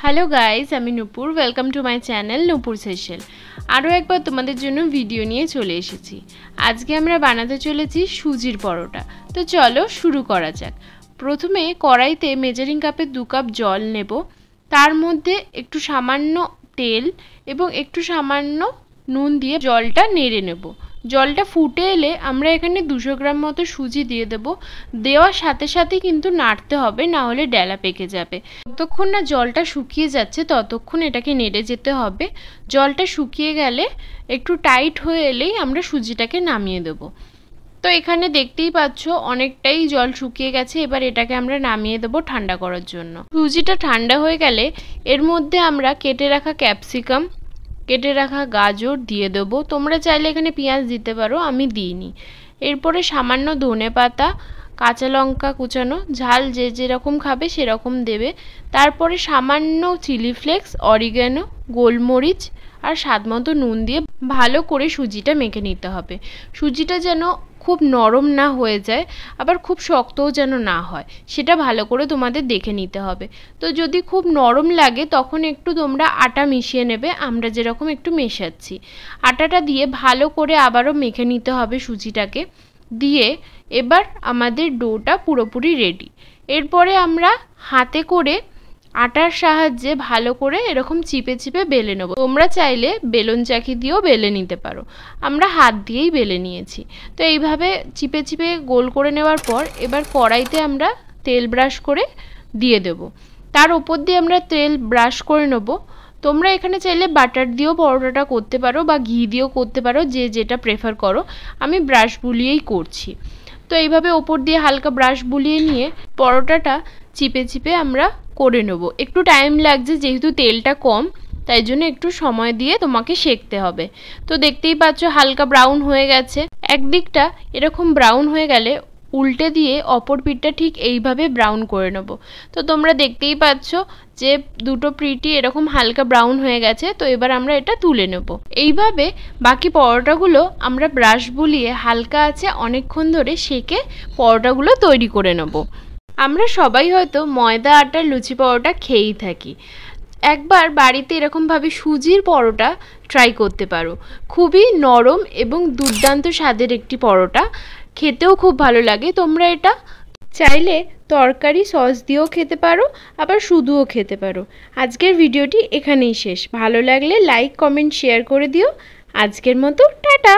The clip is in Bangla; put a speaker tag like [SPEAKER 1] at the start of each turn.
[SPEAKER 1] হ্যালো গাইস, আমি Nupur. Welcome to my channel Nupur session. আরও একবার তোমাদের জন্য ভিডিও নিয়ে চলে এসেছি। আজকে আমরা বানাতে চলেছি সুজির পরোটা। তো চলো শুরু করা যাক। প্রথমে কড়াইতে মেজারিং কাপে 2 কাপ জল নেব। তার মধ্যে একটু সামান্য তেল এবং একটু সামান্য নুন দিয়ে জলটা নেড়ে নেব। জলটা ফুটে এলে আমরা এখানে 200 গ্রাম মতো সুজি দিয়ে দেব। দেওয়ার সাথে সাথে কিন্তু নাড়তে হবে, না হলে ডেলা পেকে যাবে। যতক্ষণ না জলটা শুকিয়ে যাচ্ছে ততক্ষণ এটাকে নেড়ে যেতে হবে। জলটা শুকিয়ে গেলে একটু টাইট হয়ে এলেই আমরা সুজিটাকে নামিয়ে দেব। তো এখানে দেখতেই পাচ্ছ অনেকটাই জল শুকিয়ে গেছে। এবার এটাকে আমরা নামিয়ে দেব ঠান্ডা করার জন্য। সুজিটা ঠান্ডা হয়ে গেলে এর মধ্যে আমরা কেটে রাখা ক্যাপসিকাম, কেটে রাখা গাজর দিয়ে দেবো। তোমরা চাইলে এখানে পেঁয়াজ দিতে পারো, আমি দিইনি। এরপরে সামান্য ধনেপাতা, কাঁচা লঙ্কা কুচানো, ঝাল যে যেরকম খাবে সেরকম দেবে। তারপরে সামান্য চিলি ফ্লেক্স, অরিগ্যানো, গোলমরিচ আর স্বাদমতো নুন দিয়ে ভালো করে সুজিটা মেখে নিতে হবে। সুজিটা যেন খুব নরম না হয়ে যায়, আবার খুব শক্তও যেন না হয়, সেটা ভালো করে তোমাদের দেখে নিতে হবে। তো যদি খুব নরম লাগে তখন একটু তোমরা আটা মিশিয়ে নেবে, আমরা যেরকম একটু মেশাচ্ছি। আটাটা দিয়ে ভালো করে আবারও মেখে নিতে হবে সুজিটাকে দিয়ে। এবার আমাদের ডোটা পুরোপুরি রেডি। এরপরে আমরা হাতে করে আটার সাহায্যে ভালো করে এরকম চিপে চিপে বেলে নেব। তোমরা চাইলে বেলুন চাকি দিয়েও বেলে নিতে পারো, আমরা হাত দিয়েই বেলে নিয়েছি। তো এইভাবে চিপে চিপে গোল করে নেওয়ার পর এবার কড়াইতে আমরা তেল ব্রাশ করে দিয়ে দেব। তার উপর দিয়ে আমরা তেল ব্রাশ করে নেব। তোমরা এখানে চাইলে বাটার দিয়েও পরোটাটা করতে পারো বা ঘি দিয়েও করতে পারো, যে যেটা প্রেফার করো। আমি ব্রাশ বুলিয়েই করছি। তো এইভাবে ওপর দিয়ে হালকা ব্রাশ বুলিয়ে নিয়ে পরোটাটা চিপে চিপে আমরা করে নেব। একটু টাইম লাগছে, যেহেতু তেলটা কম তাই জন্য একটু সময় দিয়ে তোমাকে সেঁকতে হবে। তো দেখতেই পাচ্ছ হালকা ব্রাউন হয়ে গেছে। একদিকটা এরকম ব্রাউন হয়ে গেলে উল্টে দিয়ে অপর পিঠটা ঠিক এইভাবে ব্রাউন করে নেব। তো তোমরা দেখতেই পাচ্ছ যে দুটো পিঠই এরকম হালকা ব্রাউন হয়ে গেছে। তো এবার আমরা এটা তুলে নেব। এইভাবে বাকি পরোটাগুলো আমরা ব্রাশ বুলিয়ে হালকা আছে অনেকক্ষণ ধরে সেঁকে পরোটাগুলো তৈরি করে নেব। আমরা সবাই হয়তো ময়দা আটার লুচি পরোটা খেয়েই থাকি। একবার বাড়িতে এরকমভাবে সুজির পরোটা ট্রাই করতে পারো। খুবই নরম এবং দুর্দান্ত স্বাদের একটি পরোটা, খেতেও খুব ভালো লাগে। তোমরা এটা চাইলে তরকারি সস দিয়েও খেতে পারো, আবার শুধুও খেতে পারো। আজকের ভিডিওটি এখানেই শেষ। ভালো লাগলে লাইক, কমেন্ট, শেয়ার করে দিও। আজকের মতো টাটা।